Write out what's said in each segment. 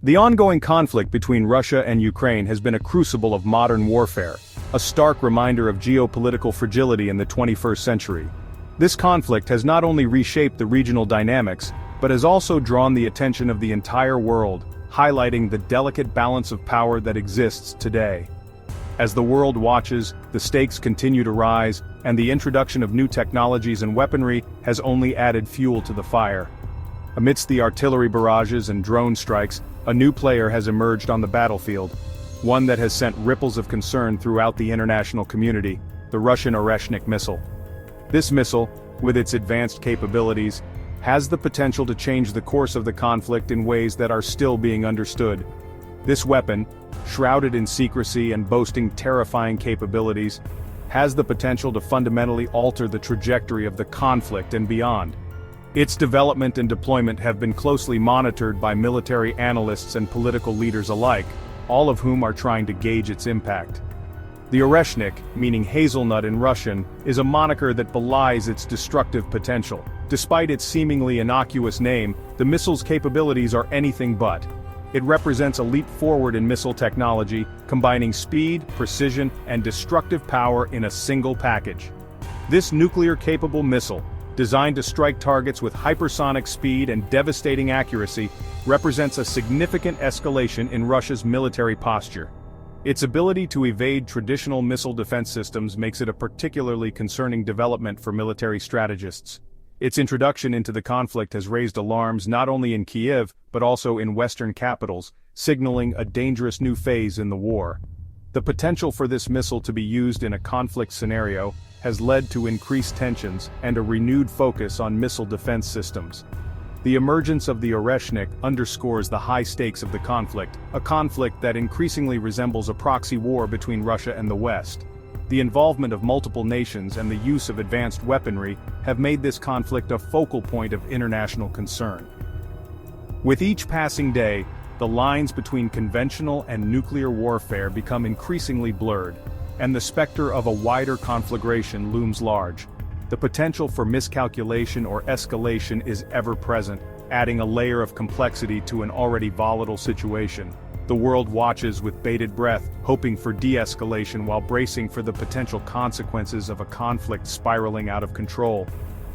The ongoing conflict between Russia and Ukraine has been a crucible of modern warfare, a stark reminder of geopolitical fragility in the 21st century. This conflict has not only reshaped the regional dynamics, but has also drawn the attention of the entire world, highlighting the delicate balance of power that exists today. As the world watches, the stakes continue to rise, and the introduction of new technologies and weaponry has only added fuel to the fire. Amidst the artillery barrages and drone strikes, a new player has emerged on the battlefield, one that has sent ripples of concern throughout the international community, the Russian Oreshnik missile. This missile, with its advanced capabilities, has the potential to change the course of the conflict in ways that are still being understood. This weapon, shrouded in secrecy and boasting terrifying capabilities, has the potential to fundamentally alter the trajectory of the conflict and beyond. Its development and deployment have been closely monitored by military analysts and political leaders alike, all of whom are trying to gauge its impact. The Oreshnik, meaning hazelnut in Russian, is a moniker that belies its destructive potential. Despite its seemingly innocuous name, the missile's capabilities are anything but. It represents a leap forward in missile technology, combining speed, precision, and destructive power in a single package. This nuclear-capable missile, designed to strike targets with hypersonic speed and devastating accuracy, represents a significant escalation in Russia's military posture. Its ability to evade traditional missile defense systems makes it a particularly concerning development for military strategists. Its introduction into the conflict has raised alarms not only in Kyiv, but also in Western capitals, signaling a dangerous new phase in the war. The potential for this missile to be used in a conflict scenario has led to increased tensions and a renewed focus on missile defense systems. The emergence of the Oreshnik underscores the high stakes of the conflict, a conflict that increasingly resembles a proxy war between Russia and the West. The involvement of multiple nations and the use of advanced weaponry have made this conflict a focal point of international concern. With each passing day, the lines between conventional and nuclear warfare become increasingly blurred, and the specter of a wider conflagration looms large. The potential for miscalculation or escalation is ever present, adding a layer of complexity to an already volatile situation. The world watches with bated breath, hoping for de-escalation while bracing for the potential consequences of a conflict spiraling out of control.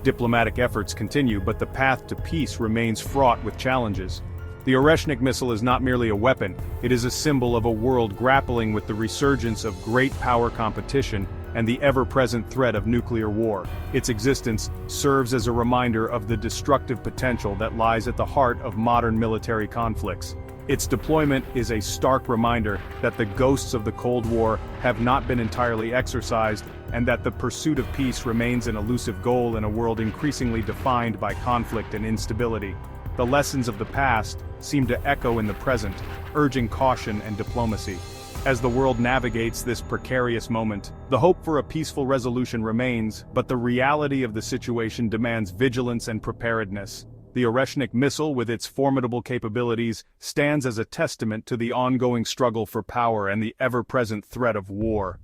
Diplomatic efforts continue, but the path to peace remains fraught with challenges. The Oreshnik missile is not merely a weapon, it is a symbol of a world grappling with the resurgence of great power competition and the ever-present threat of nuclear war. Its existence serves as a reminder of the destructive potential that lies at the heart of modern military conflicts. Its deployment is a stark reminder that the ghosts of the Cold War have not been entirely exorcised, and that the pursuit of peace remains an elusive goal in a world increasingly defined by conflict and instability. The lessons of the past seem to echo in the present, urging caution and diplomacy. As the world navigates this precarious moment, the hope for a peaceful resolution remains, but the reality of the situation demands vigilance and preparedness. The Oreshnik missile, with its formidable capabilities, stands as a testament to the ongoing struggle for power and the ever-present threat of war.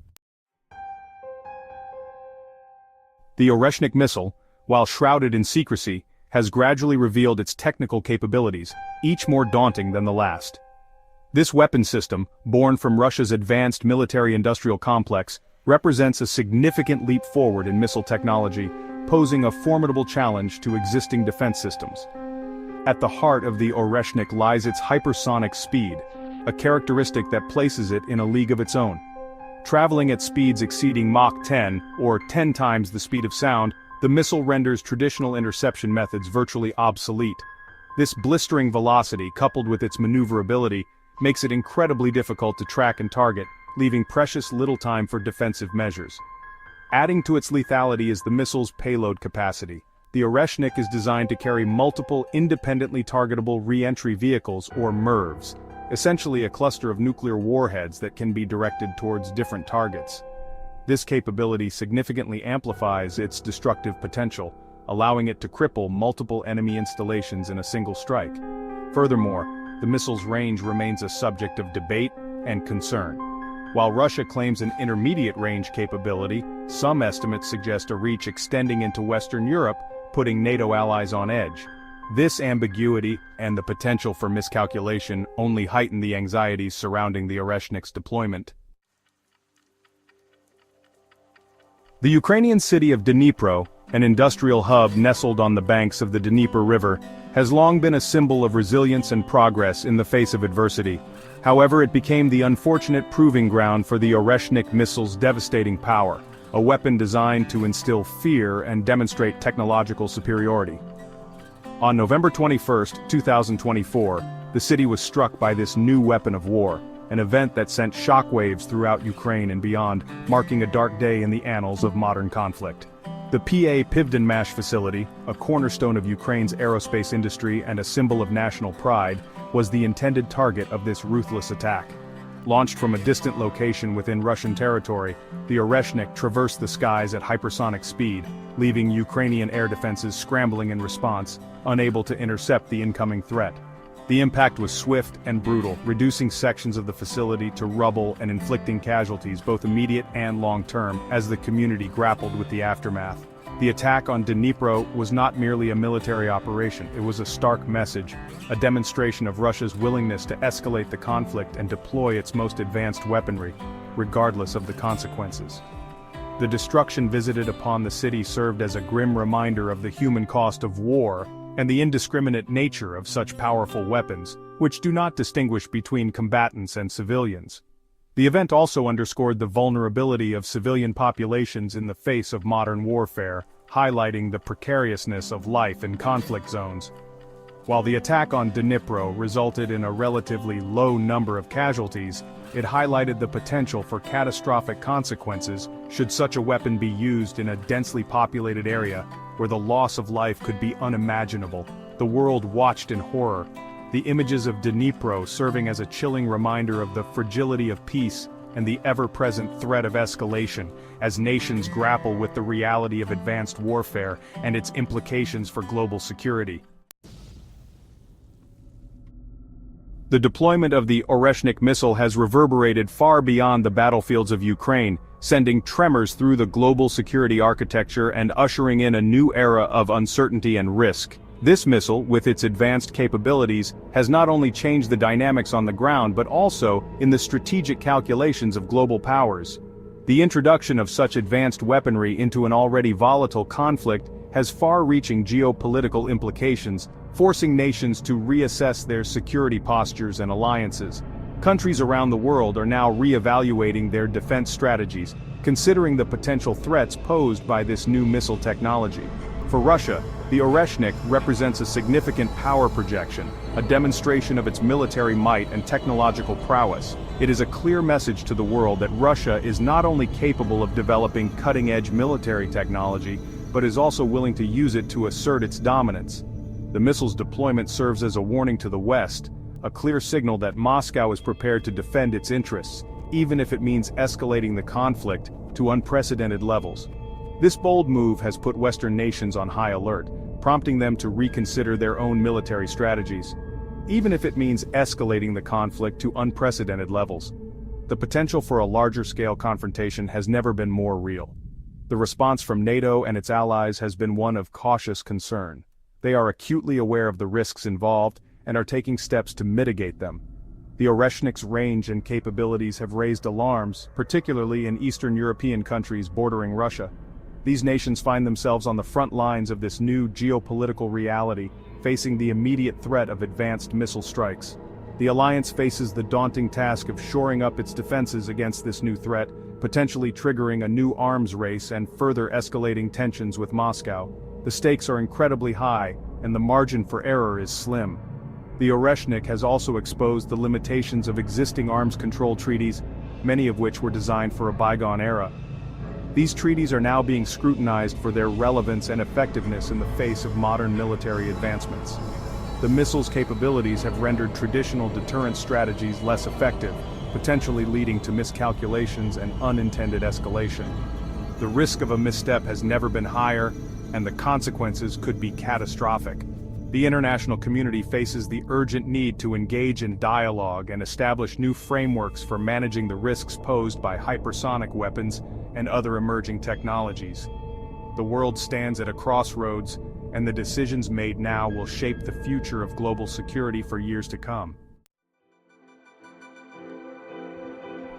The Oreshnik missile, while shrouded in secrecy, has gradually revealed its technical capabilities, each more daunting than the last. This weapon system, born from Russia's advanced military-industrial complex, represents a significant leap forward in missile technology, posing a formidable challenge to existing defense systems. At the heart of the Oreshnik lies its hypersonic speed, a characteristic that places it in a league of its own. Traveling at speeds exceeding Mach 10, or 10 times the speed of sound, the missile renders traditional interception methods virtually obsolete. This blistering velocity, coupled with its maneuverability, makes it incredibly difficult to track and target, leaving precious little time for defensive measures. Adding to its lethality is the missile's payload capacity. The Oreshnik is designed to carry multiple independently targetable re-entry vehicles, or MIRVs, essentially a cluster of nuclear warheads that can be directed towards different targets. This capability significantly amplifies its destructive potential, allowing it to cripple multiple enemy installations in a single strike. Furthermore, the missile's range remains a subject of debate and concern. While Russia claims an intermediate range capability, some estimates suggest a reach extending into Western Europe, putting NATO allies on edge. This ambiguity and the potential for miscalculation only heighten the anxieties surrounding the Oreshnik's deployment. The Ukrainian city of Dnipro, an industrial hub nestled on the banks of the Dnieper River, has long been a symbol of resilience and progress in the face of adversity. However, it became the unfortunate proving ground for the Oreshnik missile's devastating power, a weapon designed to instill fear and demonstrate technological superiority. On November 21, 2024, the city was struck by this new weapon of war, an event that sent shockwaves throughout Ukraine and beyond, marking a dark day in the annals of modern conflict. The PA Pivdenmash facility, a cornerstone of Ukraine's aerospace industry and a symbol of national pride, was the intended target of this ruthless attack. Launched from a distant location within Russian territory, the Oreshnik traversed the skies at hypersonic speed, leaving Ukrainian air defenses scrambling in response, unable to intercept the incoming threat. The impact was swift and brutal, reducing sections of the facility to rubble and inflicting casualties both immediate and long-term as the community grappled with the aftermath. The attack on Dnipro was not merely a military operation, it was a stark message, a demonstration of Russia's willingness to escalate the conflict and deploy its most advanced weaponry, regardless of the consequences. The destruction visited upon the city served as a grim reminder of the human cost of war and the indiscriminate nature of such powerful weapons, which do not distinguish between combatants and civilians. The event also underscored the vulnerability of civilian populations in the face of modern warfare, highlighting the precariousness of life in conflict zones. While the attack on Dnipro resulted in a relatively low number of casualties, it highlighted the potential for catastrophic consequences should such a weapon be used in a densely populated area where the loss of life could be unimaginable. The world watched in horror, the images of Dnipro serving as a chilling reminder of the fragility of peace and the ever-present threat of escalation as nations grapple with the reality of advanced warfare and its implications for global security. The deployment of the Oreshnik missile has reverberated far beyond the battlefields of Ukraine, sending tremors through the global security architecture and ushering in a new era of uncertainty and risk. This missile, with its advanced capabilities, has not only changed the dynamics on the ground but also in the strategic calculations of global powers. The introduction of such advanced weaponry into an already volatile conflict has far-reaching geopolitical implications, forcing nations to reassess their security postures and alliances. Countries around the world are now re-evaluating their defense strategies, considering the potential threats posed by this new missile technology. For Russia, the Oreshnik represents a significant power projection, a demonstration of its military might and technological prowess. It is a clear message to the world that Russia is not only capable of developing cutting-edge military technology, but is also willing to use it to assert its dominance. The missile's deployment serves as a warning to the West, a clear signal that Moscow is prepared to defend its interests, even if it means escalating the conflict to unprecedented levels. This bold move has put Western nations on high alert, prompting them to reconsider their own military strategies, even if it means escalating the conflict to unprecedented levels. The potential for a larger-scale confrontation has never been more real. The response from NATO and its allies has been one of cautious concern. They are acutely aware of the risks involved and are taking steps to mitigate them. The Oreshnik's range and capabilities have raised alarms, particularly in Eastern European countries bordering Russia. These nations find themselves on the front lines of this new geopolitical reality, facing the immediate threat of advanced missile strikes. The alliance faces the daunting task of shoring up its defenses against this new threat, potentially triggering a new arms race and further escalating tensions with Moscow. The stakes are incredibly high, and the margin for error is slim. The Oreshnik has also exposed the limitations of existing arms control treaties, many of which were designed for a bygone era. These treaties are now being scrutinized for their relevance and effectiveness in the face of modern military advancements. The missile's capabilities have rendered traditional deterrence strategies less effective, potentially leading to miscalculations and unintended escalation. The risk of a misstep has never been higher, and the consequences could be catastrophic. The international community faces the urgent need to engage in dialogue and establish new frameworks for managing the risks posed by hypersonic weapons and other emerging technologies. The world stands at a crossroads, and the decisions made now will shape the future of global security for years to come.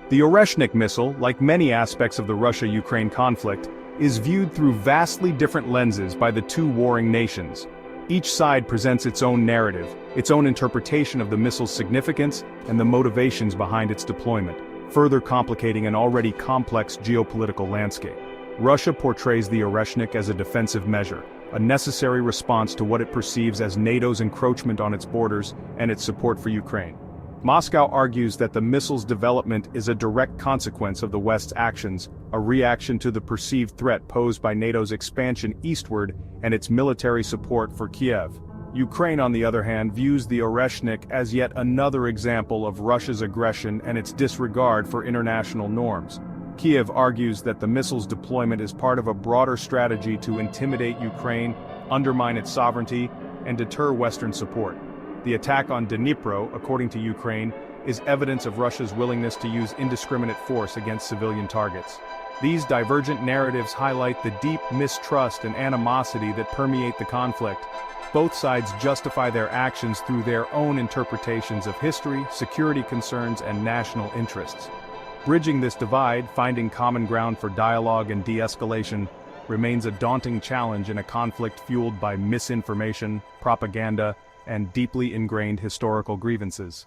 The Oreshnik Missile, like many aspects of the Russia-Ukraine conflict, is viewed through vastly different lenses by the two warring nations. Each side presents its own narrative, its own interpretation of the missile's significance and the motivations behind its deployment, further complicating an already complex geopolitical landscape. Russia portrays the Oreshnik as a defensive measure, a necessary response to what it perceives as NATO's encroachment on its borders and its support for Ukraine. Moscow argues that the missile's development is a direct consequence of the West's actions, a reaction to the perceived threat posed by NATO's expansion eastward and its military support for Kyiv. Ukraine, on the other hand, views the Oreshnik as yet another example of Russia's aggression and its disregard for international norms. Kyiv argues that the missile's deployment is part of a broader strategy to intimidate Ukraine, undermine its sovereignty, and deter Western support. The attack on Dnipro, according to Ukraine, is evidence of Russia's willingness to use indiscriminate force against civilian targets. These divergent narratives highlight the deep mistrust and animosity that permeate the conflict. Both sides justify their actions through their own interpretations of history, security concerns, and national interests. Bridging this divide, finding common ground for dialogue and de-escalation, remains a daunting challenge in a conflict fueled by misinformation, propaganda, and deeply ingrained historical grievances.